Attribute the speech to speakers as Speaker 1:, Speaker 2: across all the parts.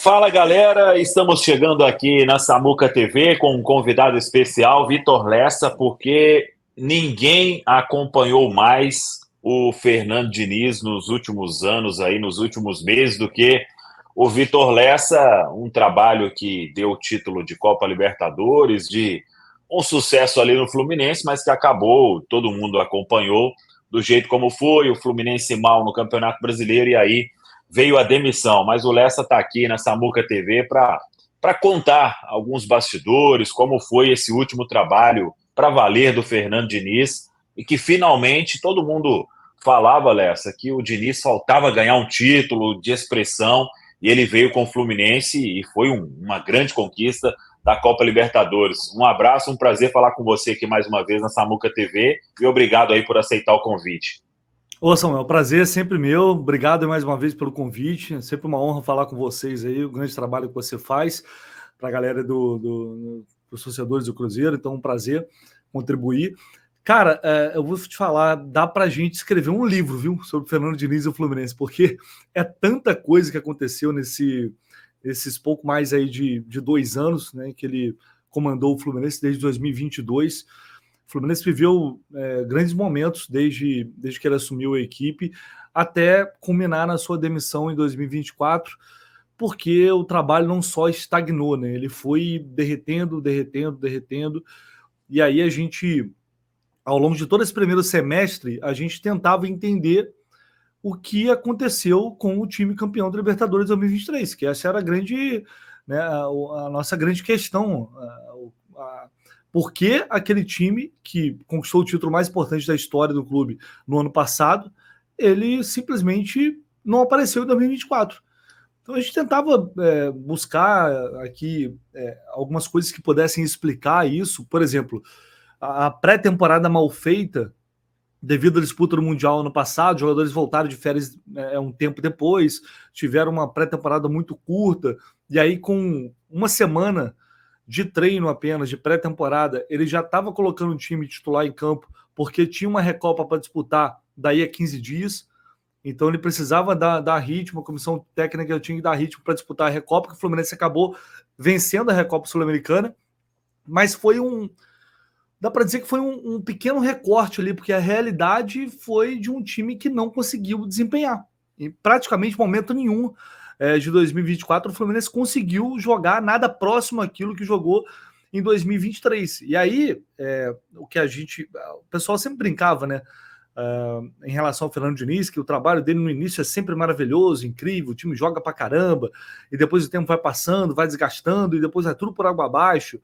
Speaker 1: Fala galera, estamos chegando aqui na Samuca TV com um convidado especial, Vitor Lessa, porque ninguém acompanhou mais o Fernando Diniz nos últimos anos, aí, nos últimos meses, do que o Vitor Lessa, um trabalho que deu o título de Copa Libertadores, de um sucesso ali no Fluminense, mas que acabou, todo mundo acompanhou do jeito como foi, o Fluminense mal no Campeonato Brasileiro, e aí veio a demissão, mas o Lessa está aqui na Samuca TV para contar alguns bastidores, como foi esse último trabalho para valer do Fernando Diniz, e que finalmente todo mundo falava, Lessa, que o Diniz faltava ganhar um título de expressão, e ele veio com o Fluminense e foi uma grande conquista da Copa Libertadores. Um abraço, um prazer falar com você aqui mais uma vez na Samuca TV, e obrigado aí por aceitar o convite.
Speaker 2: Ô Samuel, o prazer é sempre meu, obrigado mais uma vez pelo convite, é sempre uma honra falar com vocês aí, o grande trabalho que você faz para a galera dos torcedores do Cruzeiro, então um prazer contribuir. Cara, eu vou te falar, dá para a gente escrever um livro, viu, sobre o Fernando Diniz e o Fluminense, porque é tanta coisa que aconteceu nesses pouco mais aí de 2 anos, né, que ele comandou o Fluminense desde 2022. O Fluminense viveu grandes momentos desde que ele assumiu a equipe até culminar na sua demissão em 2024, porque o trabalho não só estagnou, né? Ele foi derretendo, e aí a gente, ao longo de todo esse primeiro semestre, a gente tentava entender o que aconteceu com o time campeão da Libertadores 2023, que essa era a grande, né, a nossa grande questão, por que aquele time que conquistou o título mais importante da história do clube no ano passado, ele simplesmente não apareceu em 2024. Então a gente tentava buscar aqui algumas coisas que pudessem explicar isso. Por exemplo, a pré-temporada mal feita, devido à disputa do Mundial ano passado, os jogadores voltaram de férias um tempo depois, tiveram uma pré-temporada muito curta, e aí com uma semana de treino apenas, de pré-temporada, ele já estava colocando o time titular em campo, porque tinha uma Recopa para disputar daí a 15 dias, então ele precisava dar ritmo, a comissão técnica tinha que dar ritmo para disputar a Recopa, que o Fluminense acabou vencendo a Recopa Sul-Americana, mas dá para dizer que foi um pequeno recorte ali, porque a realidade foi de um time que não conseguiu desempenhar, em praticamente momento nenhum de 2024, o Fluminense conseguiu jogar nada próximo àquilo que jogou em 2023. E aí, o pessoal sempre brincava, né? Em relação ao Fernando Diniz, que o trabalho dele no início é sempre maravilhoso, incrível, o time joga pra caramba, e depois o tempo vai passando, vai desgastando, e depois é tudo por água abaixo.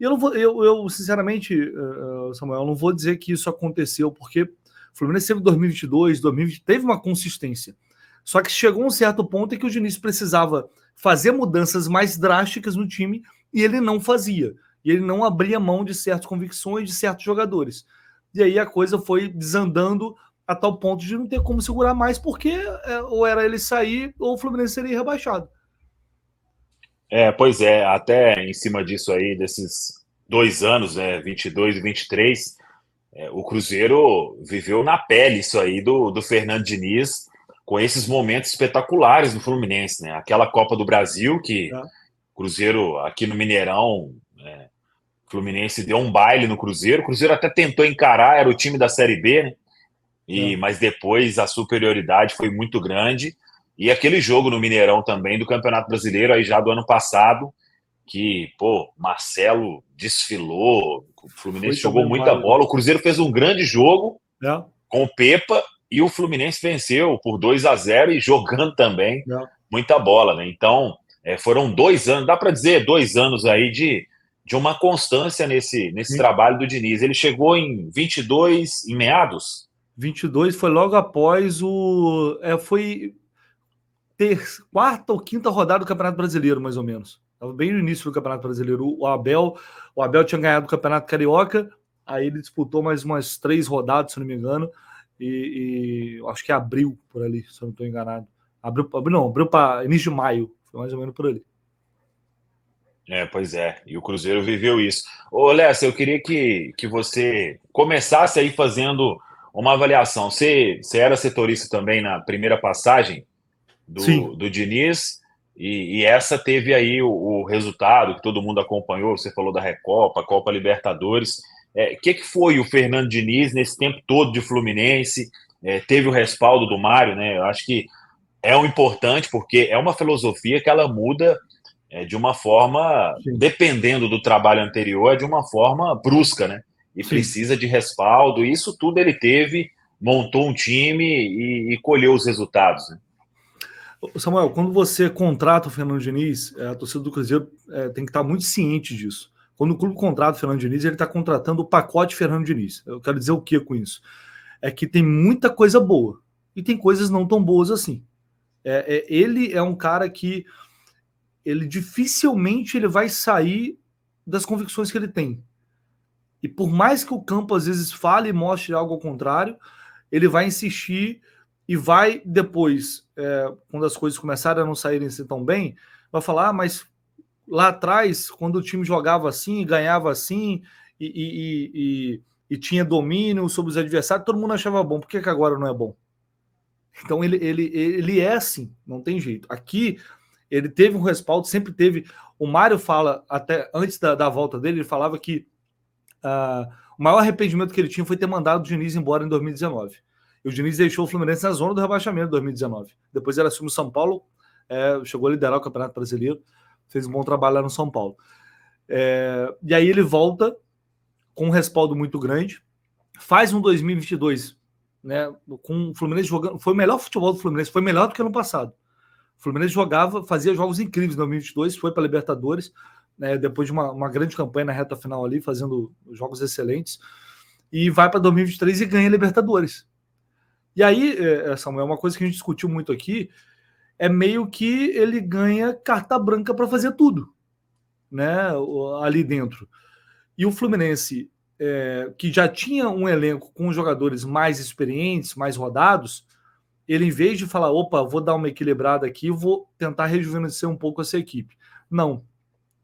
Speaker 2: E eu não vou, sinceramente, Samuel, eu não vou dizer que isso aconteceu, porque o Fluminense teve 2022, 2020, teve uma consistência. Só que chegou um certo ponto em que o Diniz precisava fazer mudanças mais drásticas no time e ele não fazia. E ele não abria mão de certas convicções de certos jogadores. E aí a coisa foi desandando a tal ponto de não ter como segurar mais, porque ou era ele sair ou o Fluminense seria rebaixado.
Speaker 1: Pois é, até em cima disso aí, desses 2 anos, né, 22 e 23, o Cruzeiro viveu na pele isso aí do Fernando Diniz, com esses momentos espetaculares do Fluminense, né? Aquela Copa do Brasil que o Cruzeiro, aqui no Mineirão, o Fluminense deu um baile no Cruzeiro. O Cruzeiro até tentou encarar, era o time da Série B, né? Mas depois a superioridade foi muito grande. E aquele jogo no Mineirão também do Campeonato Brasileiro, aí já do ano passado, que, pô, Marcelo desfilou, o Fluminense jogou muita bola, o Cruzeiro fez um grande jogo com o Pepa e o Fluminense venceu por 2-0 e jogando também muita bola, né? Então, foram 2 anos, dá para dizer 2 anos aí de uma constância nesse trabalho do Diniz. Ele chegou em 22, em meados?
Speaker 2: 22 foi logo após foi quarta ou quinta rodada do Campeonato Brasileiro, mais ou menos. Estava bem no início do Campeonato Brasileiro. O Abel tinha ganhado o Campeonato Carioca, aí ele disputou mais umas 3 rodadas, se não me engano, e acho que abriu por ali, se eu não estou enganado. Abriu para início de maio, foi mais ou menos por ali.
Speaker 1: Pois é, e o Cruzeiro viveu isso. Ô, Lessa, eu queria que você começasse aí fazendo uma avaliação. Você era setorista também na primeira passagem do Diniz, E essa teve aí o resultado que todo mundo acompanhou. Você falou da Recopa, Copa Libertadores. Que foi o Fernando Diniz nesse tempo todo de Fluminense? Teve o respaldo do Mário, né? Eu acho que é o importante, porque é uma filosofia que ela muda de uma forma,
Speaker 2: Sim,
Speaker 1: dependendo do trabalho anterior, é de uma forma brusca, né? E
Speaker 2: sim.
Speaker 1: precisa de respaldo. Isso tudo ele teve, montou um time e colheu os resultados, né?
Speaker 2: Samuel, quando você contrata o Fernando Diniz, a torcida do Cruzeiro tem que estar muito ciente disso. Quando o clube contrata o Fernando Diniz, ele está contratando o pacote Fernando Diniz. Eu quero dizer o que com isso? É que tem muita coisa boa e tem coisas não tão boas assim. Ele é um cara que ele dificilmente ele vai sair das convicções que ele tem. E por mais que o campo às vezes fale e mostre algo ao contrário, ele vai insistir e vai depois, quando as coisas começarem a não saírem assim tão bem, vai falar, mas lá atrás, quando o time jogava assim, ganhava assim, e tinha domínio sobre os adversários, todo mundo achava bom, por que agora não é bom? Então ele é assim, não tem jeito. Aqui ele teve um respaldo, sempre teve. O Mário fala, até antes da volta dele, ele falava que o maior arrependimento que ele tinha foi ter mandado o Diniz embora em 2019. E o Diniz deixou o Fluminense na zona do rebaixamento em 2019. Depois ele assumiu o São Paulo, chegou a liderar o Campeonato Brasileiro, fez um bom trabalho lá no São Paulo. E aí ele volta com um respaldo muito grande, faz um 2022, né, com o Fluminense jogando, foi o melhor futebol do Fluminense, foi melhor do que ano passado. O Fluminense jogava, fazia jogos incríveis em 2022, foi para a Libertadores, né, depois de uma grande campanha na reta final ali, fazendo jogos excelentes, e vai para 2023 e ganha a Libertadores. E aí, Samuel, uma coisa que a gente discutiu muito aqui, é meio que ele ganha carta branca para fazer tudo, né, ali dentro. E o Fluminense, que já tinha um elenco com jogadores mais experientes, mais rodados, ele, em vez de falar, opa, vou dar uma equilibrada aqui, vou tentar rejuvenescer um pouco essa equipe. Não.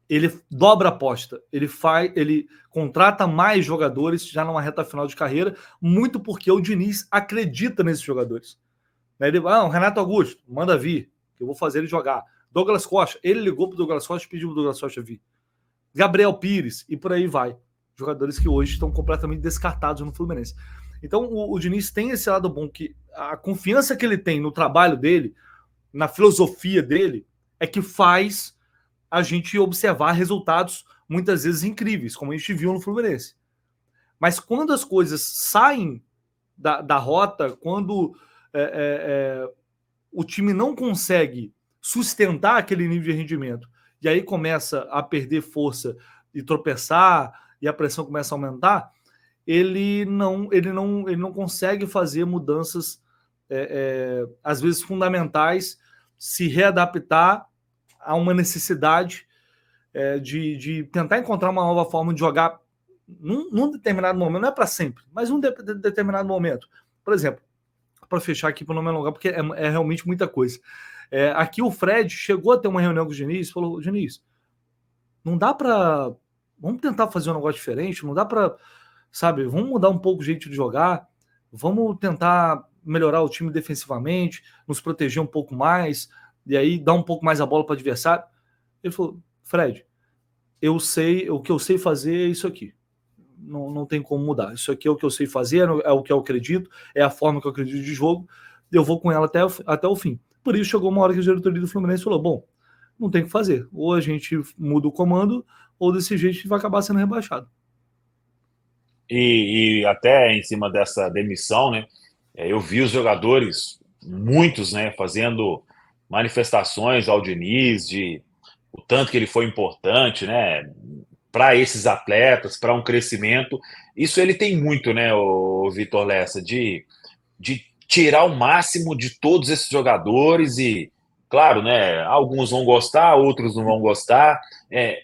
Speaker 2: Ele dobra a aposta. Ele contrata mais jogadores já numa reta final de carreira, muito porque o Diniz acredita nesses jogadores. Ele, o Renato Augusto, manda vir, que eu vou fazer ele jogar. Douglas Costa, ele ligou pro Douglas Costa e pediu pro Douglas Costa vir. Gabriel Pires, e por aí vai. Jogadores que hoje estão completamente descartados no Fluminense. Então o Diniz tem esse lado bom, que a confiança que ele tem no trabalho dele, na filosofia dele, é que faz a gente observar resultados muitas vezes incríveis, como a gente viu no Fluminense. Mas quando as coisas saem da rota, quando o time não consegue sustentar aquele nível de rendimento, e aí começa a perder força e tropeçar, e a pressão começa a aumentar, ele não consegue fazer mudanças, às vezes fundamentais, se readaptar a uma necessidade de tentar encontrar uma nova forma de jogar num determinado momento, não é para sempre, mas num determinado momento. Por exemplo, para fechar aqui para não me alongar, porque é realmente muita coisa. Aqui o Fred chegou a ter uma reunião com o Diniz, falou, Diniz, não dá para... Vamos tentar fazer um negócio diferente, não dá para... Sabe, vamos mudar um pouco o jeito de jogar, vamos tentar melhorar o time defensivamente, nos proteger um pouco mais, e aí dar um pouco mais a bola para o adversário. Ele falou, Fred, o que eu sei fazer é isso aqui. Não tem como mudar. Isso aqui é o que eu sei fazer, é o que eu acredito, é a forma que eu acredito de jogo, eu vou com ela até o fim. Por isso chegou uma hora que o diretoria do Fluminense falou, bom, não tem o que fazer. Ou a gente muda o comando, ou desse jeito a gente vai acabar sendo rebaixado.
Speaker 1: E até em cima dessa demissão, né? Eu vi os jogadores, muitos, né, fazendo manifestações ao Diniz de o tanto que ele foi importante, né, para esses atletas, para um crescimento. Isso ele tem muito, né, o Vitor Lessa, de tirar o máximo de todos esses jogadores e, claro, né, alguns vão gostar, outros não vão gostar.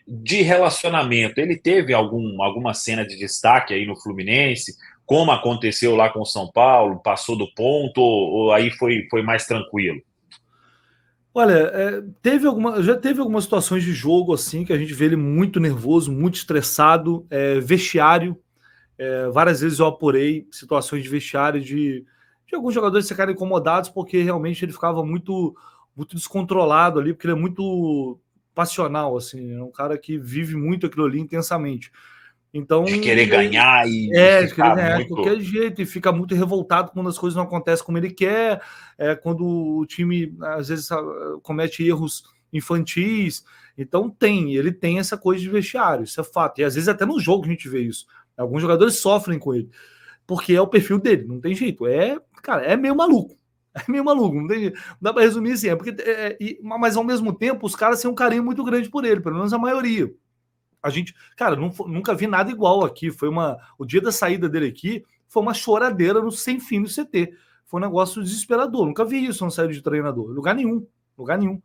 Speaker 1: De relacionamento, ele teve alguma cena de destaque aí no Fluminense, como aconteceu lá com o São Paulo, passou do ponto ou aí foi mais tranquilo?
Speaker 2: Olha, já teve algumas situações de jogo assim que a gente vê ele muito nervoso, muito estressado, vestiário. Várias vezes eu apurei situações de vestiário de alguns jogadores ficarem incomodados porque realmente ele ficava muito muito descontrolado ali, porque ele é muito passional, assim, é um cara que vive muito aquilo ali intensamente. Então,
Speaker 1: de querer ganhar e
Speaker 2: de querer
Speaker 1: ficar
Speaker 2: ganhar de
Speaker 1: muito...
Speaker 2: qualquer jeito, e fica muito revoltado quando as coisas não acontecem como ele quer, quando o time, às vezes, comete erros infantis. Então, ele tem essa coisa de vestiário, isso é fato. E às vezes até no jogo a gente vê isso. Alguns jogadores sofrem com ele, porque é o perfil dele, não tem jeito. Cara, é meio maluco. É meio maluco, não dá para resumir assim. Mas ao mesmo tempo, os caras têm um carinho muito grande por ele, pelo menos a maioria. A gente, cara, nunca vi nada igual aqui. O dia da saída dele aqui foi uma choradeira no sem fim do CT. Foi um negócio desesperador. Nunca vi isso na saída de treinador. Lugar nenhum. Lugar nenhum.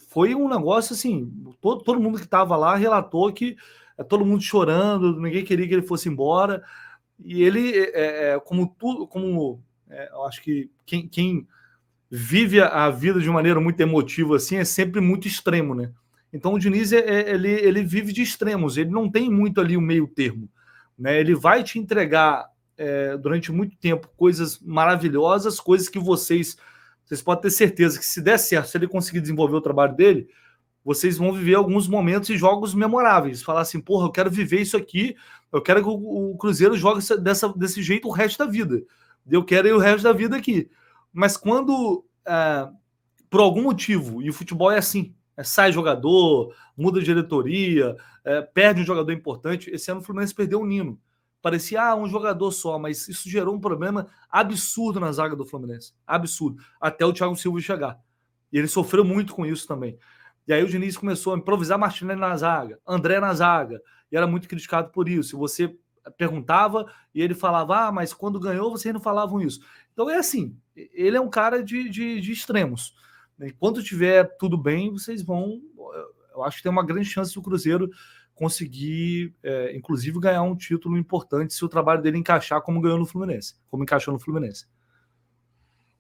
Speaker 2: Foi um negócio assim. Todo mundo que estava lá relatou que todo mundo chorando, ninguém queria que ele fosse embora. E ele, eu acho que quem vive a vida de maneira muito emotiva assim é sempre muito extremo, né? Então o Diniz ele vive de extremos, ele não tem muito ali o meio termo, né? Ele vai te entregar durante muito tempo coisas maravilhosas, coisas que vocês podem ter certeza que se der certo, se ele conseguir desenvolver o trabalho dele, vocês vão viver alguns momentos e jogos memoráveis. Falar assim, porra, eu quero viver isso aqui, eu quero que o Cruzeiro jogue desse jeito o resto da vida. Eu quero ir o resto da vida aqui. Mas quando, por algum motivo, e o futebol é assim, sai jogador, muda de diretoria, perde um jogador importante. Esse ano o Fluminense perdeu o Nino. Parecia um jogador só, mas isso gerou um problema absurdo na zaga do Fluminense. Absurdo. Até o Thiago Silva chegar. E ele sofreu muito com isso também. E aí o Diniz começou a improvisar Martinelli na zaga, André na zaga, e era muito criticado por isso. Você perguntava e ele falava, mas quando ganhou vocês não falavam isso. Então é assim, ele é um cara de extremos. Enquanto tiver tudo bem, vocês vão... Eu acho que tem uma grande chance do Cruzeiro conseguir, inclusive, ganhar um título importante se o trabalho dele encaixar como ganhou no Fluminense, como encaixou no Fluminense.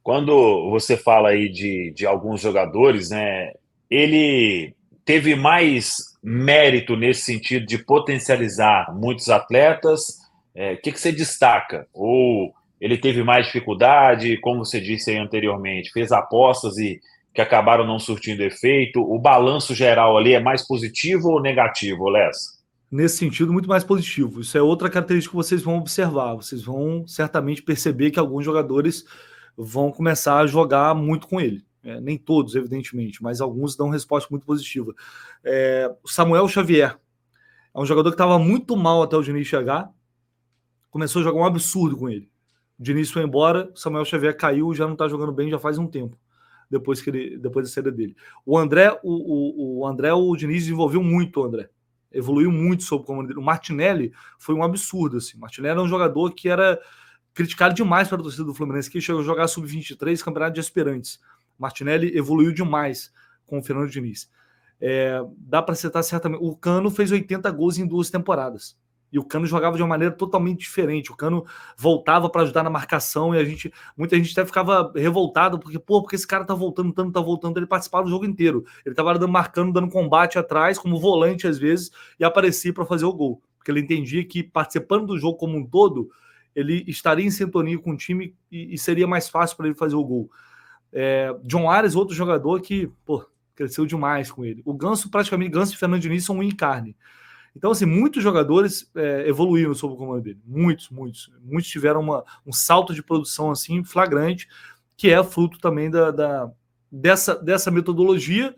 Speaker 1: Quando você fala aí de alguns jogadores, né, ele teve mais mérito nesse sentido de potencializar muitos atletas. O que você destaca? Ou ele teve mais dificuldade, como você disse aí anteriormente, fez apostas e que acabaram não surtindo efeito? O balanço geral ali é mais positivo ou negativo, Lessa?
Speaker 2: Nesse sentido, muito mais positivo. Isso é outra característica que vocês vão observar. Vocês vão certamente perceber que alguns jogadores vão começar a jogar muito com ele. Nem todos, evidentemente, mas alguns dão resposta muito positiva. O Samuel Xavier é um jogador que estava muito mal até o Diniz chegar, começou a jogar um absurdo com ele. O Diniz foi embora, o Samuel Xavier caiu, já não está jogando bem já faz um tempo, depois da saída dele. O André, o Diniz desenvolveu muito o André. Evoluiu muito sob o comando dele. O Martinelli foi um absurdo. Assim. O Martinelli era um jogador que era criticado demais para a torcida do Fluminense, que chegou a jogar sub-23, campeonato de aspirantes. Martinelli evoluiu demais com o Fernando Diniz. Dá para citar certamente. O Cano fez 80 gols em 2 temporadas. E o Cano jogava de uma maneira totalmente diferente. O Cano voltava para ajudar na marcação e muita gente até ficava revoltada, porque esse cara tá voltando, tanto tá voltando. Ele participava do jogo inteiro. Ele tava marcando, dando combate atrás, como volante às vezes, e aparecia para fazer o gol. Porque ele entendia que participando do jogo como um todo, ele estaria em sintonia com o time e seria mais fácil para ele fazer o gol. John Ares, outro jogador que cresceu demais com ele. O Ganso e Fernando Diniz são um em carne. Então, assim, muitos jogadores evoluíram sob o comando dele. Muitos tiveram um salto de produção assim flagrante, que é fruto também dessa metodologia,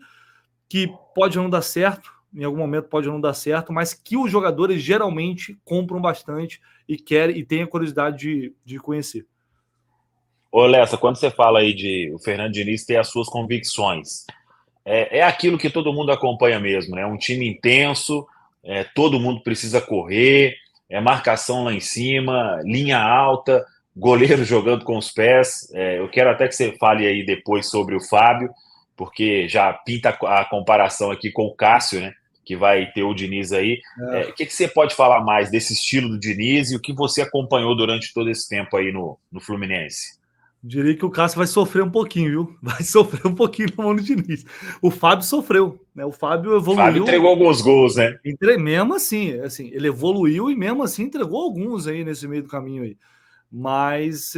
Speaker 2: que pode não dar certo, em algum momento pode não dar certo, mas que os jogadores geralmente compram bastante e querem e têm a curiosidade de conhecer.
Speaker 1: Ô, Lessa, quando você fala aí de o Fernando Diniz ter as suas convicções, é aquilo que todo mundo acompanha mesmo, né? Um time intenso, todo mundo precisa correr, marcação lá em cima, linha alta, goleiro jogando com os pés. Eu quero até que você fale aí depois sobre o Fábio, porque já pinta a comparação aqui com o Cássio, né? Que vai ter o Diniz aí. O que você pode falar mais desse estilo do Diniz e o que você acompanhou durante todo esse tempo aí no Fluminense?
Speaker 2: Diria que o Cássio vai sofrer um pouquinho, viu? Vai sofrer um pouquinho na mão do Diniz. O Fábio sofreu, né? O Fábio evoluiu. O Fábio
Speaker 1: entregou alguns gols, né?
Speaker 2: Mesmo assim, ele evoluiu e mesmo assim entregou alguns aí nesse meio do caminho aí. Mas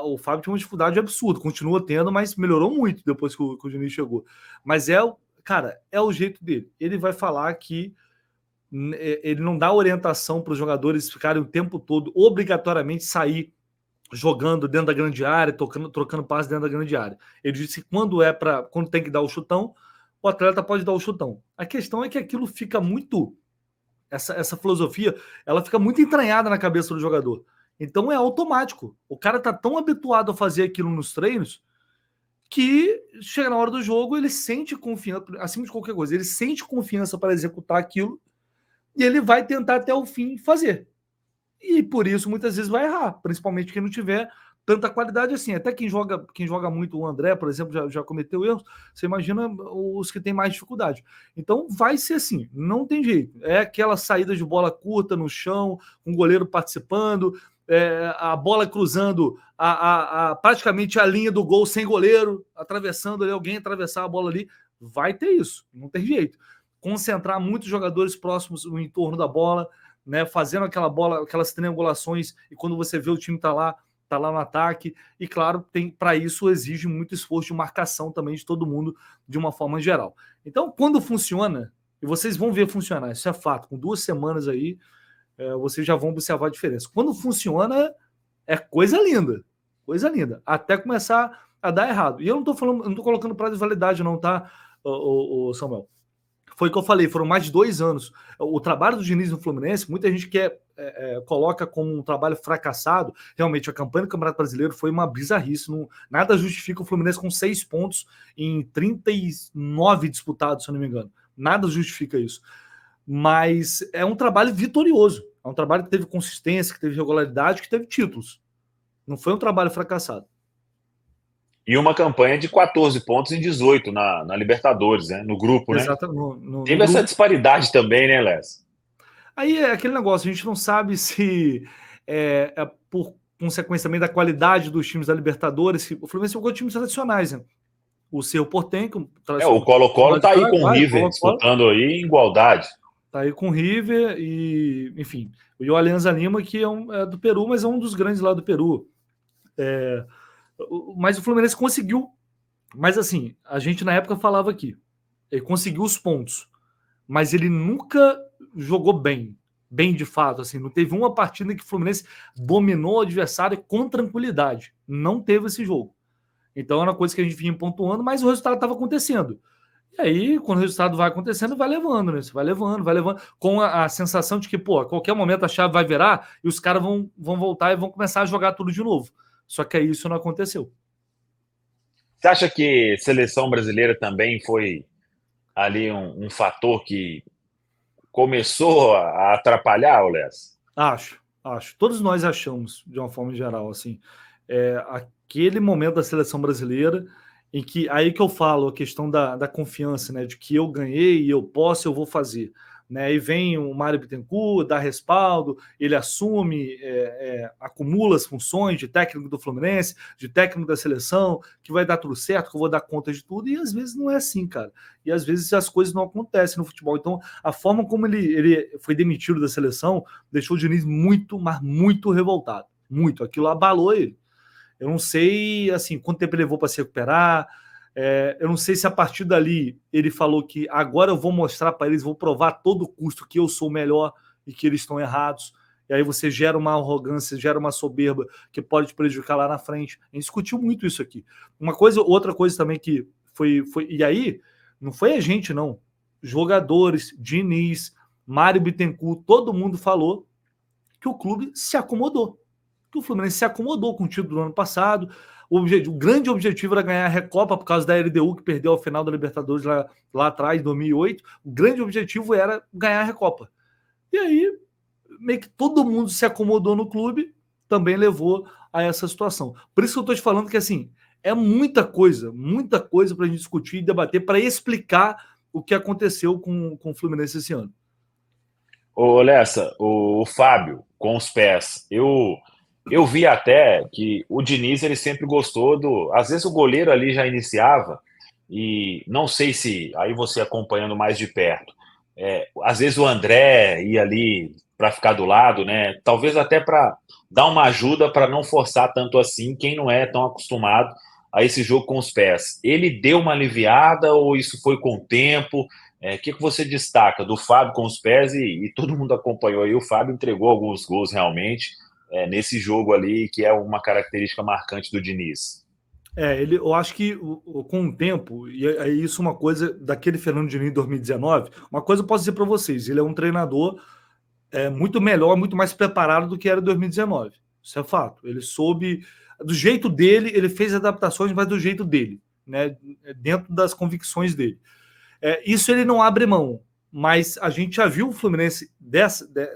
Speaker 2: o Fábio tinha uma dificuldade absurda, continua tendo, mas melhorou muito depois que o Diniz chegou. Mas cara, é o jeito dele. Ele vai falar que ele não dá orientação para os jogadores ficarem o tempo todo obrigatoriamente sair jogando dentro da grande área, trocando passe dentro da grande área. Ele disse que quando tem que dar o chutão, o atleta pode dar o chutão. A questão é que aquilo fica muito, essa filosofia, ela fica muito entranhada na cabeça do jogador. Então é automático. O cara tá tão habituado a fazer aquilo nos treinos que chega na hora do jogo, ele sente confiança, acima de qualquer coisa, ele sente confiança para executar aquilo e ele vai tentar até o fim fazer. E por isso muitas vezes vai errar, principalmente quem não tiver tanta qualidade assim. Até quem joga muito, o André, por exemplo, já cometeu erros. Você imagina os que têm mais dificuldade. Então vai ser assim, não tem jeito. É aquela saída de bola curta no chão, com o goleiro participando, a bola cruzando praticamente a linha do gol sem goleiro, atravessando ali, alguém atravessar a bola ali. Vai ter isso, não tem jeito. Concentrar muitos jogadores próximos no entorno da bola, né, fazendo aquelas triangulações, e quando você vê o time tá lá no ataque, e claro, para isso exige muito esforço de marcação também de todo mundo, de uma forma geral. Então, quando funciona, e vocês vão ver funcionar, isso é fato, com 2 semanas aí, vocês já vão observar a diferença. Quando funciona, é coisa linda, até começar a dar errado. E eu não tô colocando prazo de validade não, tá, o Samuel? Foi o que eu falei, foram mais de 2 anos. O trabalho do Diniz no Fluminense, muita gente coloca como um trabalho fracassado. Realmente, a campanha do Campeonato Brasileiro foi uma bizarrice. Nada justifica o Fluminense com 6 pontos em 39 disputados, se eu não me engano. Nada justifica isso. Mas é um trabalho vitorioso. É um trabalho que teve consistência, que teve regularidade, que teve títulos. Não foi um trabalho fracassado.
Speaker 1: E uma campanha de 14 pontos em 18 na Libertadores, né? No grupo, né?
Speaker 2: Exatamente.
Speaker 1: Teve essa disparidade também, né, Les?
Speaker 2: Aí é aquele negócio, a gente não sabe se é por consequência também da qualidade dos times da Libertadores. O Fluminense jogou times tradicionais, né? O Cerro Porteño,
Speaker 1: o Colo-Colo tá aí com o River, disputando aí em igualdade.
Speaker 2: Tá aí com o River e, enfim, o Alianza Lima, que é do Peru, mas é um dos grandes lá do Peru. Mas o Fluminense conseguiu. Mas assim, a gente na época falava aqui, ele conseguiu os pontos, mas ele nunca jogou bem de fato, assim, não teve uma partida que o Fluminense dominou o adversário com tranquilidade, não teve esse jogo. Então era uma coisa que a gente vinha pontuando, mas o resultado estava acontecendo. E aí, quando o resultado vai acontecendo, vai levando, né? Você vai levando, com a sensação de que, pô, a qualquer momento a chave vai virar e os caras vão voltar e vão começar a jogar tudo de novo. Só que aí isso não aconteceu.
Speaker 1: Você acha que seleção brasileira também foi ali um fator que começou a atrapalhar, Les?
Speaker 2: Acho. Todos nós achamos, de uma forma geral, assim, aquele momento da seleção brasileira em que, aí que eu falo, a questão da confiança, né, de que eu ganhei, eu posso, eu vou fazer. Né? Aí vem o Mário Bittencourt, dá respaldo, ele assume, acumula as funções de técnico do Fluminense, de técnico da seleção, que vai dar tudo certo, que eu vou dar conta de tudo, e às vezes não é assim, cara. E às vezes as coisas não acontecem no futebol. Então, a forma como ele foi demitido da seleção deixou o Diniz muito, mas muito revoltado. Muito. Aquilo abalou ele. Eu não sei, assim, quanto tempo ele levou para se recuperar. Eu não sei se a partir dali ele falou que agora eu vou mostrar para eles, vou provar a todo custo que eu sou melhor e que eles estão errados. E aí você gera uma arrogância, gera uma soberba que pode te prejudicar lá na frente. A gente discutiu muito isso aqui. Outra coisa também que foi. E aí, não foi a gente, não. Jogadores, Diniz, Mário Bittencourt, todo mundo falou que o clube se acomodou. Que o Fluminense se acomodou com o título do ano passado. O grande objetivo era ganhar a Recopa por causa da LDU, que perdeu ao final da Libertadores lá atrás, em 2008. O grande objetivo era ganhar a Recopa. E aí, meio que todo mundo se acomodou no clube, também levou a essa situação. Por isso que eu estou te falando que, assim, é muita coisa para a gente discutir e debater para explicar o que aconteceu com o Fluminense esse ano.
Speaker 1: Ô, Lessa, o Fábio, com os pés, eu vi até que o Diniz ele sempre gostou do. Às vezes o goleiro ali já iniciava, e não sei se aí você acompanhando mais de perto. Às vezes o André ia ali para ficar do lado, né? Talvez até para dar uma ajuda para não forçar tanto assim quem não é tão acostumado a esse jogo com os pés. Ele deu uma aliviada ou isso foi com o tempo? Que você destaca do Fábio com os pés e todo mundo acompanhou aí, o Fábio entregou alguns gols realmente nesse jogo ali, que é uma característica marcante do Diniz.
Speaker 2: Eu acho que com o tempo, e é isso uma coisa daquele Fernando Diniz em 2019, uma coisa eu posso dizer para vocês, ele é um treinador muito melhor, muito mais preparado do que era em 2019. Isso é fato. Ele soube, do jeito dele, ele fez adaptações, mas do jeito dele, né? Dentro das convicções dele. Isso ele não abre mão, mas a gente já viu o Fluminense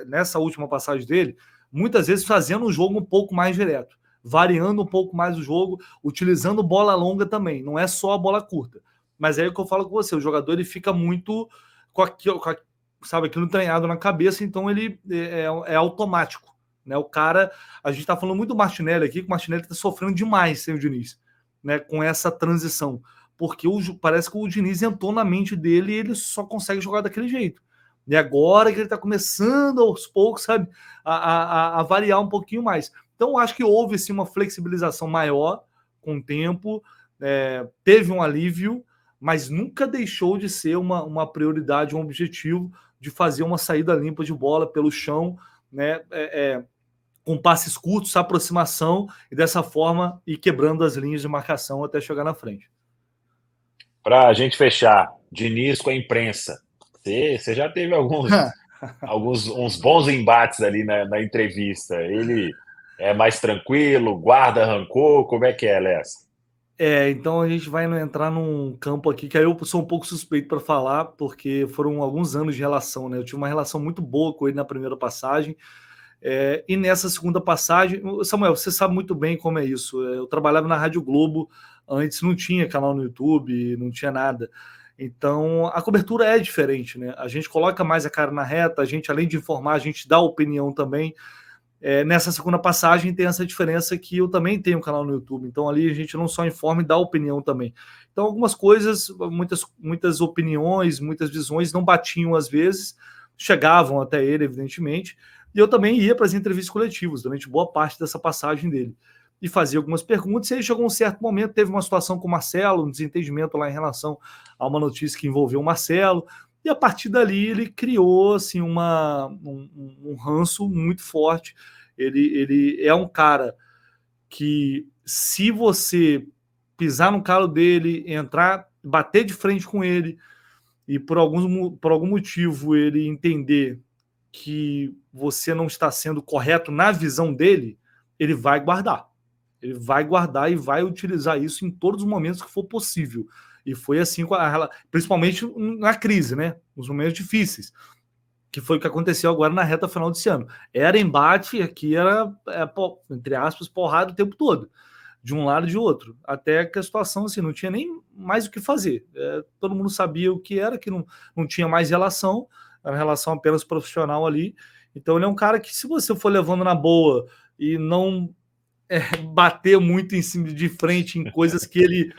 Speaker 2: nessa última passagem dele, muitas vezes fazendo um jogo um pouco mais direto, variando um pouco mais o jogo, utilizando bola longa também, não é só a bola curta. Mas é o que eu falo com você, o jogador ele fica muito com aquilo treinado na cabeça, então ele é automático. Né? O cara, a gente está falando muito do Martinelli aqui, que o Martinelli está sofrendo demais sem o Diniz, né? Com essa transição. Porque parece que o Diniz entrou na mente dele e ele só consegue jogar daquele jeito. E agora que ele está começando aos poucos, sabe, a variar um pouquinho mais. Então, acho que houve sim uma flexibilização maior com o tempo, teve um alívio, mas nunca deixou de ser uma prioridade, um objetivo de fazer uma saída limpa de bola pelo chão, né, com passes curtos, aproximação, e dessa forma ir quebrando as linhas de marcação até chegar na frente.
Speaker 1: Para a gente fechar, Diniz com a imprensa. Você já teve uns bons embates ali na entrevista. Ele é mais tranquilo, guarda rancor, como é que é, Lessa?
Speaker 2: Então a gente vai entrar num campo aqui que aí eu sou um pouco suspeito para falar, porque foram alguns anos de relação, né? Eu tive uma relação muito boa com ele na primeira passagem, e nessa segunda passagem, Samuel, você sabe muito bem como é isso. Eu trabalhava na Rádio Globo, antes não tinha canal no YouTube, não tinha nada. Então a cobertura é diferente, né? A gente coloca mais a cara na reta, a gente, além de informar, a gente dá opinião também. Nessa segunda passagem tem essa diferença que eu também tenho um canal no YouTube, então ali a gente não só informa e dá opinião também. Então algumas coisas, muitas opiniões, muitas visões não batiam às vezes, chegavam até ele, evidentemente, e eu também ia para as entrevistas coletivas durante boa parte dessa passagem dele, e fazia algumas perguntas, e aí chegou um certo momento, teve uma situação com o Marcelo, um desentendimento lá em relação a uma notícia que envolveu o Marcelo, e a partir dali ele criou assim, um ranço muito forte. Ele é um cara que, se você pisar no calo dele, entrar, bater de frente com ele, e por algum motivo ele entender que você não está sendo correto na visão dele, ele vai guardar. Ele vai guardar e vai utilizar isso em todos os momentos que for possível. E foi assim, principalmente na crise, né? Nos momentos difíceis, que foi o que aconteceu agora na reta final desse ano. Era embate, aqui era, entre aspas, porrada o tempo todo, de um lado e de outro, até que a situação assim, não tinha nem mais o que fazer. Todo mundo sabia o que era, que não tinha mais relação, era relação apenas profissional ali. Então ele é um cara que, se você for levando na boa e não bater muito em cima de frente em coisas que ele...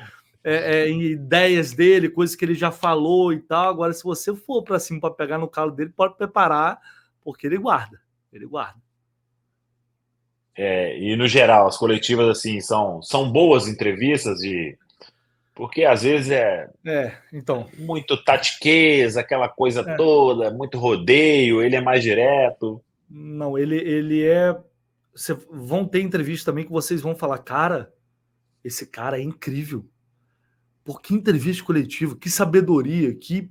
Speaker 2: em ideias dele, coisas que ele já falou e tal. Agora, se você for para cima para pegar no calo dele, pode preparar, porque ele guarda. Ele guarda.
Speaker 1: E no geral, as coletivas assim são boas entrevistas porque às vezes
Speaker 2: então,
Speaker 1: muito tatiqueza, aquela coisa toda, muito rodeio, ele é mais direto.
Speaker 2: Não, ele vão ter entrevistas também que vocês vão falar, cara, esse cara é incrível. Por que entrevista coletiva, que sabedoria, que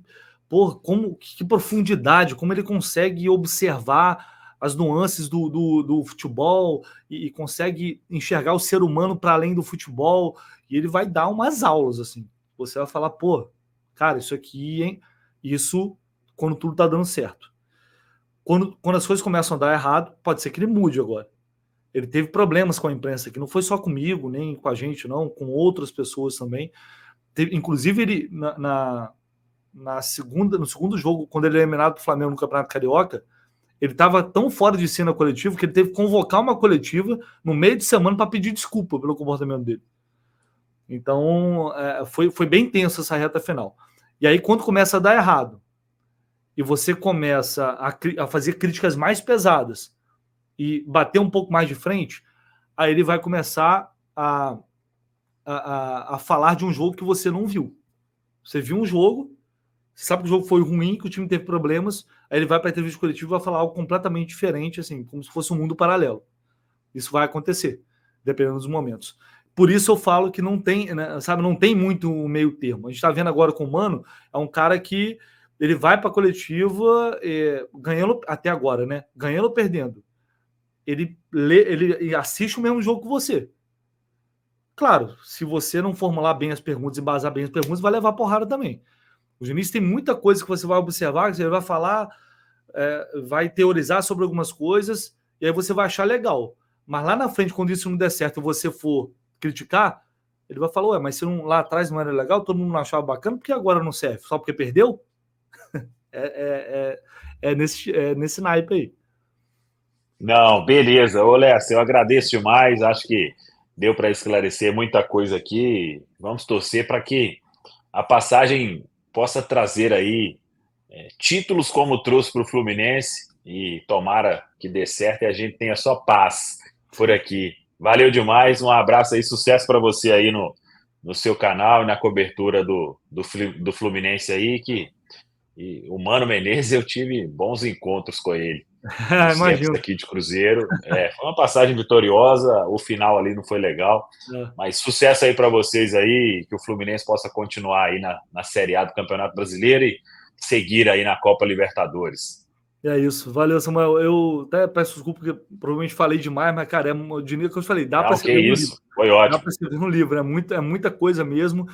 Speaker 2: profundidade, como ele consegue observar as nuances do futebol e consegue enxergar o ser humano para além do futebol, e ele vai dar umas aulas, assim. Você vai falar, cara, isso aqui, hein? Isso quando tudo tá dando certo. Quando as coisas começam a dar errado, pode ser que ele mude agora. Ele teve problemas com a imprensa, que não foi só comigo, nem com a gente, não, com outras pessoas também. Inclusive, ele no segundo jogo, quando ele é eliminado do Flamengo no Campeonato Carioca, ele estava tão fora de cena coletiva que ele teve que convocar uma coletiva no meio de semana para pedir desculpa pelo comportamento dele. Então, foi bem tenso essa reta final. E aí, quando começa a dar errado, e você começa a fazer críticas mais pesadas e bater um pouco mais de frente, aí ele vai começar a falar de um jogo que você não viu. Você viu um jogo, você sabe que o jogo foi ruim, que o time teve problemas, aí ele vai para a entrevista coletiva e vai falar algo completamente diferente, assim, como se fosse um mundo paralelo. Isso vai acontecer, dependendo dos momentos. Por isso eu falo que não tem, né, sabe, não tem muito meio termo. A gente está vendo agora com o Mano, é um cara que ele vai para a coletiva ganhando, até agora, né? Ganhando ou perdendo. Ele assiste o mesmo jogo que você. Claro, se você não formular bem as perguntas, embasar bem as perguntas, vai levar porrada também. O Diniz tem muita coisa que você vai observar, que você vai falar, vai teorizar sobre algumas coisas, e aí você vai achar legal. Mas lá na frente, quando isso não der certo e você for criticar, ele vai falar, ué, mas se não, lá atrás não era legal, todo mundo não achava bacana, por que agora não serve? Só porque perdeu? Nesse naipe aí.
Speaker 1: Não, beleza. Ô, Léo, eu agradeço demais. Acho que deu para esclarecer muita coisa aqui. Vamos torcer para que a passagem possa trazer aí títulos como trouxe para o Fluminense e tomara que dê certo e a gente tenha só paz por aqui. Valeu demais, um abraço aí, sucesso para você aí no seu canal e na cobertura do Fluminense aí, e o Mano Menezes eu tive bons encontros com ele nos tempos
Speaker 2: Imagino.
Speaker 1: aqui de Cruzeiro. Foi uma passagem vitoriosa, o final ali não foi legal, mas sucesso aí para vocês aí, que o Fluminense possa continuar aí na Série A do Campeonato Brasileiro e seguir aí na Copa Libertadores.
Speaker 2: É isso, valeu, Samuel. Eu até peço desculpa, porque provavelmente falei demais, mas, cara, de nível que eu falei, dá para escrever um livro.
Speaker 1: Foi
Speaker 2: Dá
Speaker 1: ótimo.
Speaker 2: para escrever um livro, é muita coisa mesmo.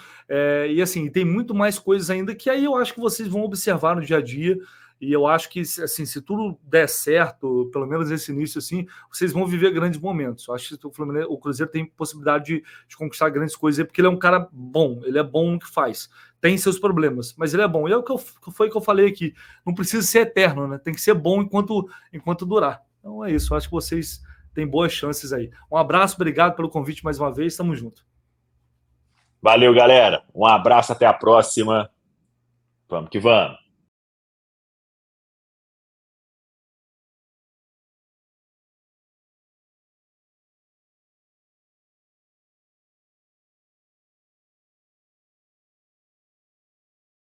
Speaker 2: E assim, tem muito mais coisas ainda que aí eu acho que vocês vão observar no dia a dia. E eu acho que, assim, se tudo der certo, pelo menos nesse início, assim, vocês vão viver grandes momentos. Eu acho que o Cruzeiro tem possibilidade de conquistar grandes coisas aí, porque ele é um cara bom, ele é bom no que faz. Tem seus problemas, mas ele é bom. E é o que foi que eu falei aqui. Não precisa ser eterno, né? Tem que ser bom enquanto durar. Então é isso. Eu acho que vocês têm boas chances aí. Um abraço, obrigado pelo convite mais uma vez. Tamo junto.
Speaker 1: Valeu, galera. Um abraço, até a próxima. Vamos que vamos.